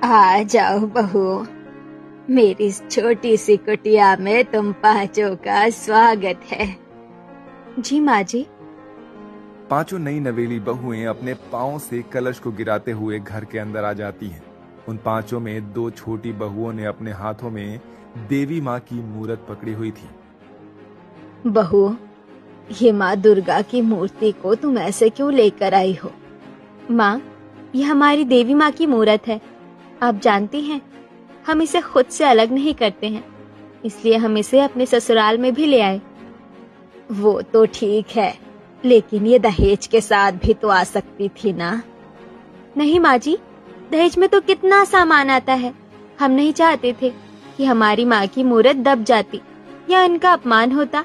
आ जाओ बहू, मेरी इस छोटी सी कुटिया में तुम पांचों का स्वागत है। जी माँ जी। पांचों नई नवेली बहुएं अपने पांव से कलश को गिराते हुए घर के अंदर आ जाती हैं। उन पांचों में दो छोटी बहुओं ने अपने हाथों में देवी माँ की मूरत पकड़ी हुई थी। बहू, ये माँ दुर्गा की मूर्ति को तुम ऐसे क्यों लेकर आई हो? माँ, ये हमारी देवी माँ की मूरत है। आप जानती हैं, हम इसे खुद से अलग नहीं करते हैं, इसलिए हम इसे अपने ससुराल में भी ले आए। वो तो ठीक है, लेकिन ये दहेज के साथ भी तो आ सकती थी ना? नहीं माँ जी, दहेज में तो कितना सामान आता है। हम नहीं चाहते थे कि हमारी माँ की मूरत दब जाती या इनका अपमान होता,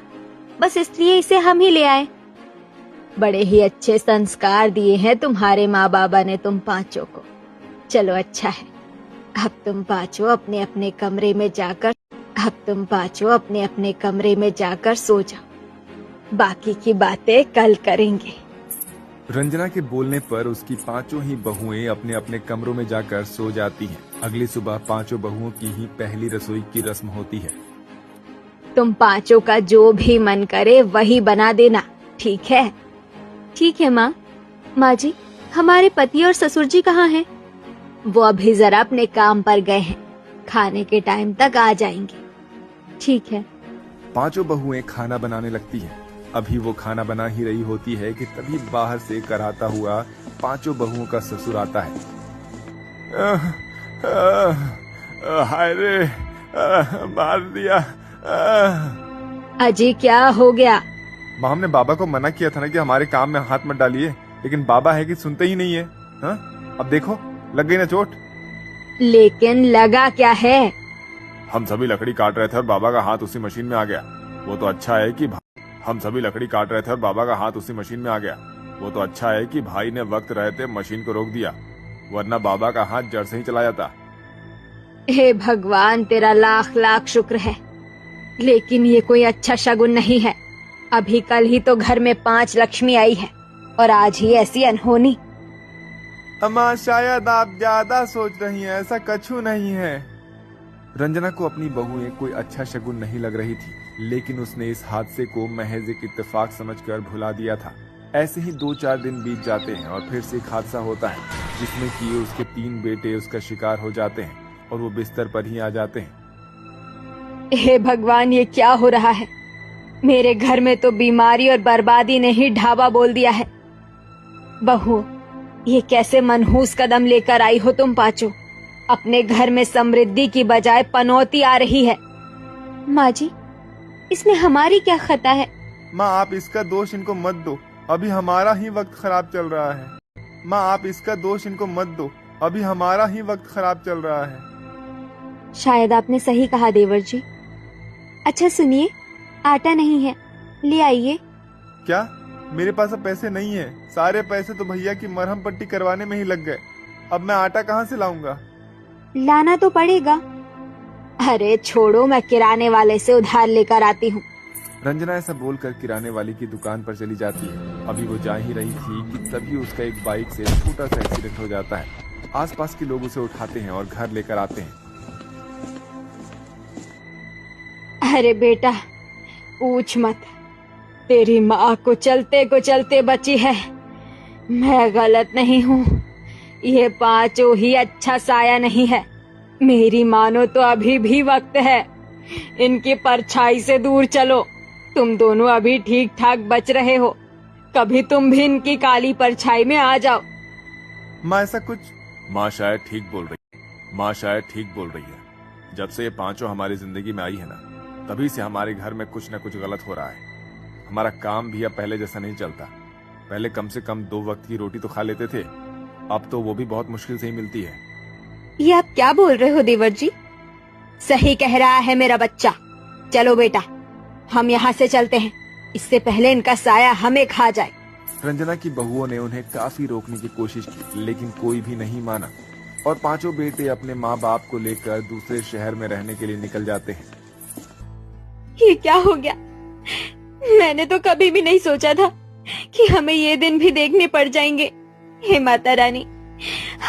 बस इसलिए इसे हम ही ले आए। बड़े ही अच्छे संस्कार दिए हैं तुम्हारे माँ बाबा ने तुम पांचों को। चलो अच्छा है, अब तुम पांचों अपने अपने कमरे में जाकर सो जाओ। बाकी की बातें कल करेंगे। रंजना के बोलने पर उसकी पांचों ही बहुएं अपने अपने कमरों में जाकर सो जाती हैं। अगली सुबह पांचों बहुओं की ही पहली रसोई की रस्म होती है। तुम पांचों का जो भी मन करे वही बना देना, ठीक है? ठीक है माँ। माँ जी, हमारे पति और ससुर जी कहाँ हैं? वो अभी जरा अपने काम पर गए हैं, खाने के टाइम तक आ जाएंगे। ठीक है। पांचों बहुएं खाना बनाने लगती हैं। अभी वो खाना बना ही रही होती है कि तभी बाहर से कराता हुआ पांचों बहुओं का ससुर आता है। हाय रे, मार दिया। अजी क्या हो गया? माँ, हमने बाबा को मना किया था ना कि हमारे काम में हाथ मत डालिए, लेकिन बाबा है कि सुनते ही नहीं है। हाँ? अब देखो, लग गई ना चोट। लेकिन लगा क्या है? हम सभी लकड़ी काट रहे थे और बाबा का हाथ उसी मशीन में आ गया। वो तो अच्छा है कि भाई ने वक्त रहते मशीन को रोक दिया, वरना बाबा का हाथ जड़ से ही चला जाता। हे भगवान, तेरा लाख लाख शुक्र है, लेकिन ये कोई अच्छा शगुन नहीं है। अभी कल ही तो घर में 5 लक्ष्मी आई है और आज ही ऐसी अनहोनी। अम्मा, शायद आप ज्यादा सोच रही हैं, ऐसा कछु नहीं है। रंजना को अपनी बहुएं कोई अच्छा शगुन नहीं लग रही थी, लेकिन उसने इस हादसे को महज एक इत्तेफाक समझकर भुला दिया था। ऐसे ही 2-4 दिन बीत जाते हैं और फिर से एक हादसा होता है, जिसमें कि उसके 3 बेटे उसका शिकार हो जाते हैं और वो बिस्तर पर ही आ जाते हैं। हे भगवान, ये क्या हो रहा है? मेरे घर में तो बीमारी और बर्बादी ने ही ढाबा बोल दिया है। बहू, ये कैसे मनहूस कदम लेकर आई हो तुम पांचों? अपने घर में समृद्धि की बजाय पनौती आ रही है। माँ जी, इसमें हमारी क्या खता है? माँ, आप इसका दोष इनको मत दो, अभी हमारा ही वक्त खराब चल रहा है। माँ, आप इसका दोष इनको मत दो, अभी हमारा ही वक्त खराब चल रहा है। शायद आपने सही कहा देवर जी। अच्छा सुनिए, आटा नहीं है, ले आइए। क्या? मेरे पास अब पैसे नहीं है। सारे पैसे तो भैया की मरहम पट्टी करवाने में ही लग गए। अब मैं आटा कहाँ से लाऊंगा? लाना तो पड़ेगा। अरे छोड़ो, मैं किराने वाले से उधार लेकर आती हूँ। रंजना ऐसा बोलकर किराने वाली की दुकान पर चली जाती है। अभी वो जा ही रही थी कि तभी उसका एक बाइक से छोटा सा एक्सीडेंट हो जाता है। आसपास के लोग उसे उठाते हैं और घर लेकर आते हैं। अरे बेटा, पूछ मत, तेरी माँ को चलते बची है। मैं गलत नहीं हूँ, ये पांचों ही अच्छा साया नहीं है। मेरी मानो तो अभी भी वक्त है, इनकी परछाई से दूर चलो। तुम दोनों अभी ठीक ठाक बच रहे हो, कभी तुम भी इनकी काली परछाई में आ जाओ। माँ, ऐसा कुछ? माँ शायद ठीक बोल रही है। जब से ये पांचों हमारी जिंदगी में आई है ना, तभी से हमारे घर में कुछ न कुछ गलत हो रहा है। हमारा काम भी अब पहले जैसा नहीं चलता। पहले कम से कम 2 वक्त की रोटी तो खा लेते थे, अब तो वो भी बहुत मुश्किल से ही मिलती है। ये आप क्या बोल रहे हो देवर जी? सही कह रहा है मेरा बच्चा। चलो बेटा, हम यहाँ से चलते हैं, इससे पहले इनका साया हमें खा जाए। रंजना की बहुओं ने उन्हें काफी रोकने की कोशिश की, लेकिन कोई भी नहीं माना और पांचों बेटे अपने माँ बाप को लेकर दूसरे शहर में रहने के लिए निकल जाते हैं। ये क्या हो गया? मैंने तो कभी भी नहीं सोचा था कि हमें ये दिन भी देखने पड़ जाएंगे। हे माता रानी,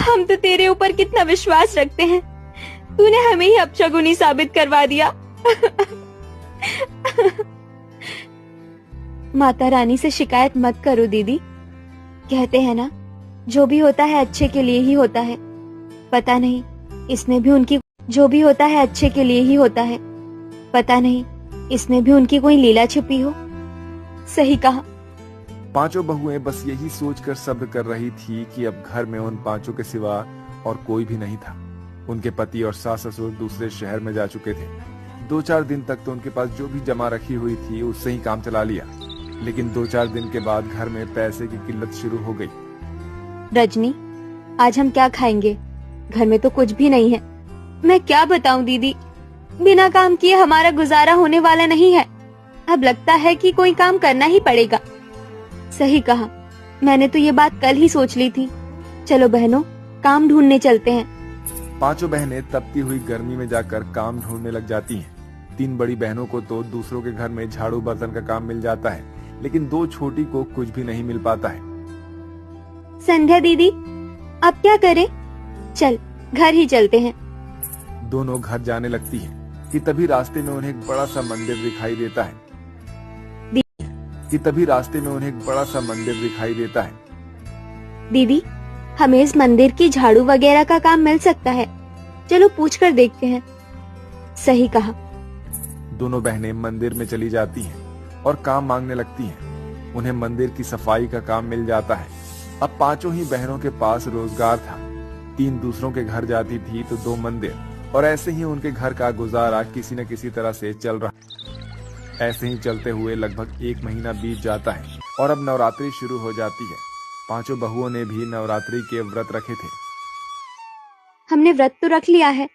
हम तो तेरे ऊपर कितना विश्वास रखते हैं, तूने हमें ही अपशगुनी साबित करवा दिया। माता रानी से शिकायत मत करो दीदी। कहते हैं ना, जो भी होता है अच्छे के लिए ही होता है। पता नहीं इसमें भी उनकी जो भी होता है अच्छे के लिए ही होता है। पता नहीं इसमें भी उनकी कोई लीला छिपी हो। सही कहा। पांचों बहुएं बस यही सोचकर सब्र कर रही थी कि अब घर में उन पांचों के सिवा और कोई भी नहीं था। उनके पति और सास ससुर दूसरे शहर में जा चुके थे। 2-4 दिन तक तो उनके पास जो भी जमा रखी हुई थी उससे ही काम चला लिया, लेकिन 2-4 दिन के बाद घर में पैसे की किल्लत शुरू हो गई। रजनी, आज हम क्या खाएंगे? घर में तो कुछ भी नहीं है। मैं क्या बताऊं दीदी, बिना काम किए हमारा गुजारा होने वाला नहीं है। अब लगता है कि कोई काम करना ही पड़ेगा। सही कहा, मैंने तो ये बात कल ही सोच ली थी। चलो बहनों, काम ढूंढने चलते हैं। पांचों बहनें तपती हुई गर्मी में जाकर काम ढूंढने लग जाती हैं। 3 बड़ी बहनों को तो दूसरों के घर में झाड़ू बर्तन का काम मिल जाता है, लेकिन 2 छोटी को कुछ भी नहीं मिल पाता है। संध्या दीदी, अब क्या करें? चल घर ही चलते हैं। दोनों घर जाने लगती हैं कि तभी रास्ते में उन्हें एक बड़ा सा मंदिर दिखाई देता है। दीदी, हमें इस मंदिर की झाड़ू वगैरह का काम मिल सकता है। चलो पूछकर देखते हैं। सही कहा। दोनों बहनें मंदिर में चली जाती हैं और काम मांगने लगती हैं। उन्हें मंदिर की सफाई का काम मिल जाता है। अब पांचों ही बहनों के पास रोजगार था। 3 दूसरों के घर जाती थी तो 2 मंदिर, और ऐसे ही उनके घर का गुजारा किसी न किसी तरह से चल रहा। ऐसे ही चलते हुए लगभग 1 महीना बीत जाता है और अब नवरात्रि शुरू हो जाती है। पांचों बहुओं ने भी नवरात्रि के व्रत रखे थे। हमने व्रत तो रख लिया है,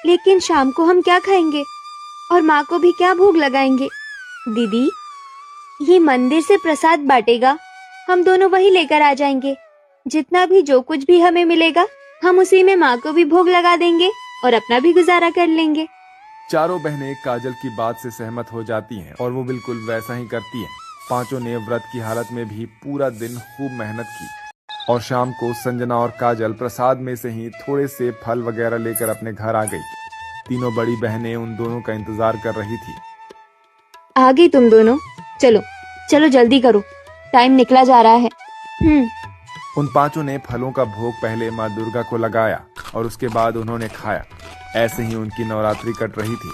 लेकिन शाम को हम क्या खाएंगे और माँ को भी क्या भोग लगाएंगे? दीदी, ये मंदिर से प्रसाद बांटेगा, हम दोनों वही लेकर आ जाएंगे। जितना भी जो कुछ भी हमें मिलेगा, हम उसी में माँ को भी भोग लगा देंगे और अपना भी गुजारा कर लेंगे। चारों बहनें काजल की बात से सहमत हो जाती हैं और वो बिल्कुल वैसा ही करती हैं। पांचों ने व्रत की हालत में भी पूरा दिन खूब मेहनत की और शाम को संजना और काजल प्रसाद में से ही थोड़े से फल वगैरह लेकर अपने घर आ गई। तीनों बड़ी बहनें उन दोनों का इंतजार कर रही थी। आ गई तुम दोनों, चलो चलो जल्दी करो, टाइम निकला जा रहा है। उन पांचों ने फलों का भोग पहले माँ दुर्गा को लगाया और उसके बाद उन्होंने खाया। ऐसे ही उनकी नवरात्रि कट रही थी।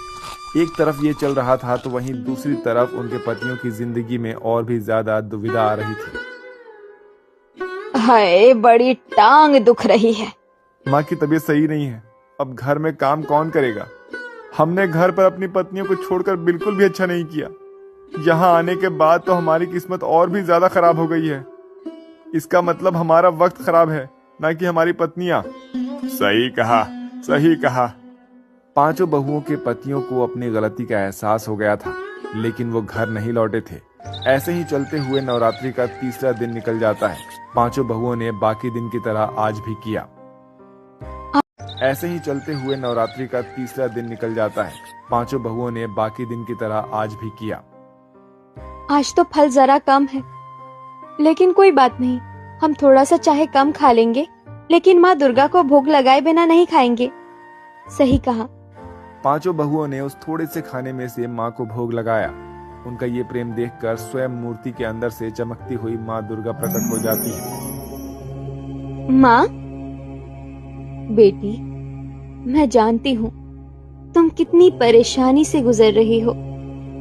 एक तरफ ये चल रहा था तो वहीं दूसरी तरफ उनके पतियों की जिंदगी में और भी ज्यादा दुविधा आ रही थी। हाय, बड़ी टांग दुख रही है। माँ की तबीयत सही नहीं है। अब घर में काम कौन करेगा? हमने घर पर अपनी पत्नियों को छोड़कर बिल्कुल भी अच्छा नहीं किया। यहाँ आने के बाद तो हमारी किस्मत और भी ज्यादा खराब हो गई है। इसका मतलब हमारा वक्त खराब है, ना कि हमारी पत्नियां। सही कहा, सही कहा। पांचों बहुओं के पतियों को अपनी गलती का एहसास हो गया था, लेकिन वो घर नहीं लौटे थे। ऐसे ही चलते हुए नवरात्रि का तीसरा दिन निकल जाता है। पांचों बहुओं ने बाकी दिन की तरह आज भी किया। ऐसे ही चलते हुए नवरात्रि का तीसरा दिन निकल जाता है। पांचों बहुओं ने बाकी दिन की तरह आज भी किया। आज तो फल जरा कम है, लेकिन कोई बात नहीं, हम थोड़ा सा चाहे कम खा लेंगे, लेकिन माँ दुर्गा को भोग लगाए बिना नहीं खाएंगे। सही कहा। पांचों बहुओं ने उस थोड़े से खाने में से माँ को भोग लगाया। उनका ये प्रेम देखकर स्वयं मूर्ति के अंदर से चमकती हुई माँ दुर्गा प्रकट हो जाती है। माँ, बेटी, मैं जानती हूँ तुम कितनी परेशानी से गुजर रही हो,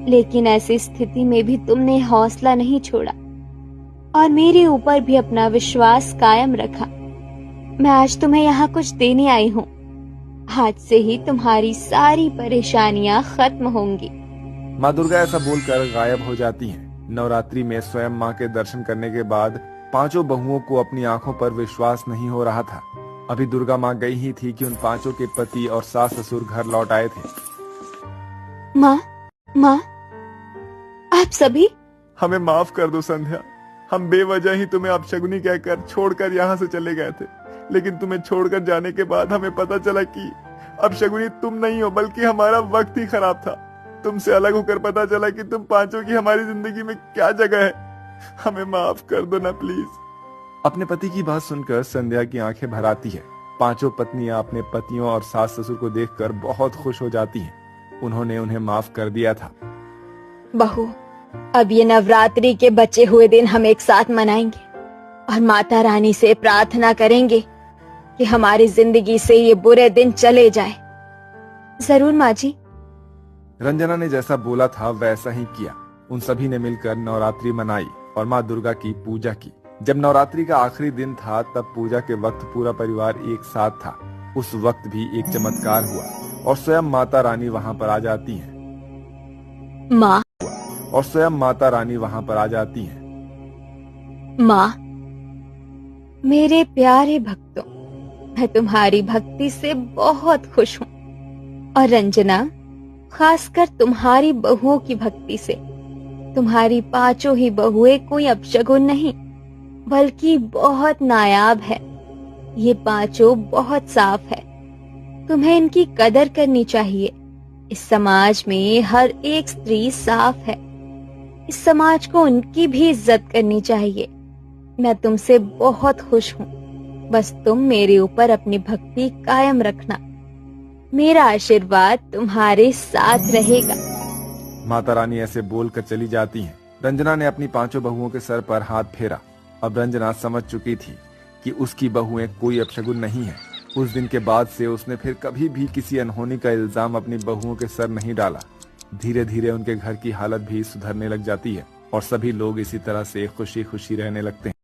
लेकिन ऐसी स्थिति में भी तुमने हौसला नहीं छोड़ा और मेरे ऊपर भी अपना विश्वास कायम रखा। मैं आज तुम्हें यहाँ कुछ देने आई हूँ। आज से ही तुम्हारी सारी परेशानियाँ खत्म होंगी। माँ दुर्गा ऐसा बोलकर गायब हो जाती हैं। नवरात्रि में स्वयं माँ के दर्शन करने के बाद पांचों बहुओं को अपनी आंखों पर विश्वास नहीं हो रहा था। अभी दुर्गा माँ गई ही थी कि उन पांचों के पति और सास ससुर घर लौट आए थे। माँ, आप सभी? हमें माफ कर दो संध्या। हम बेवजह ही तुम्हें अपशगुनी कहकर छोड़कर यहाँ से चले गए थे, लेकिन तुम्हें छोड़कर जाने के बाद हमें पता चला कि अपशगुनी तुम नहीं हो, बल्कि हमारा वक्त ही खराब था। तुमसे अलग होकर पता चला कि तुम पांचों की हमारी जिंदगी में क्या जगह है। हमें माफ कर दो ना प्लीज। अपने पति की बात सुनकर संध्या की आंखें भर आती है। पांचों पत्नियां अपने पतियों और सास ससुर को देखकर बहुत खुश हो जाती हैं। उन्होंने उन्हें माफ कर दिया था। बहू, अब ये नवरात्रि के बचे हुए दिन हम एक साथ मनाएंगे और माता रानी से प्रार्थना करेंगे कि हमारी जिंदगी से ये बुरे दिन चले जाए। जरूर माँ जी। रंजना ने जैसा बोला था वैसा ही किया। उन सभी ने मिलकर नवरात्रि मनाई और माँ दुर्गा की पूजा की। जब नवरात्रि का आखिरी दिन था तब पूजा के वक्त पूरा परिवार एक साथ था। उस वक्त भी एक चमत्कार हुआ और स्वयं माता रानी वहाँ पर आ जाती हैं। माँ, और स्वयं माता रानी वहाँ पर आ जाती हैं। माँ, मेरे प्यारे भक्तों, मैं तुम्हारी भक्ति से बहुत खुश हूँ और रंजना, खासकर तुम्हारी बहुओं की भक्ति से। तुम्हारी पांचों ही बहुएं कोई अपशगुन नहीं बल्कि बहुत नायाब है। ये पांचों बहुत साफ है। तुम्हें इनकी कदर करनी चाहिए। इस समाज में हर एक स्त्री साफ है। इस समाज को उनकी भी इज्जत करनी चाहिए। मैं तुमसे बहुत खुश हूँ। बस तुम मेरे ऊपर अपनी भक्ति कायम रखना। मेरा आशीर्वाद तुम्हारे साथ रहेगा। माता रानी ऐसे बोलकर चली जाती हैं। रंजना ने अपनी पांचों बहुओं के सर पर हाथ फेरा। अब रंजना समझ चुकी थी कि उसकी बहुएं कोई अपशगुन नहीं है। उस दिन के बाद से उसने फिर कभी भी किसी अनहोनी का इल्जाम अपनी बहुओं के सर नहीं डाला। धीरे धीरे उनके घर की हालत भी सुधरने लग जाती है और सभी लोग इसी तरह से खुशी खुशी रहने लगते हैं।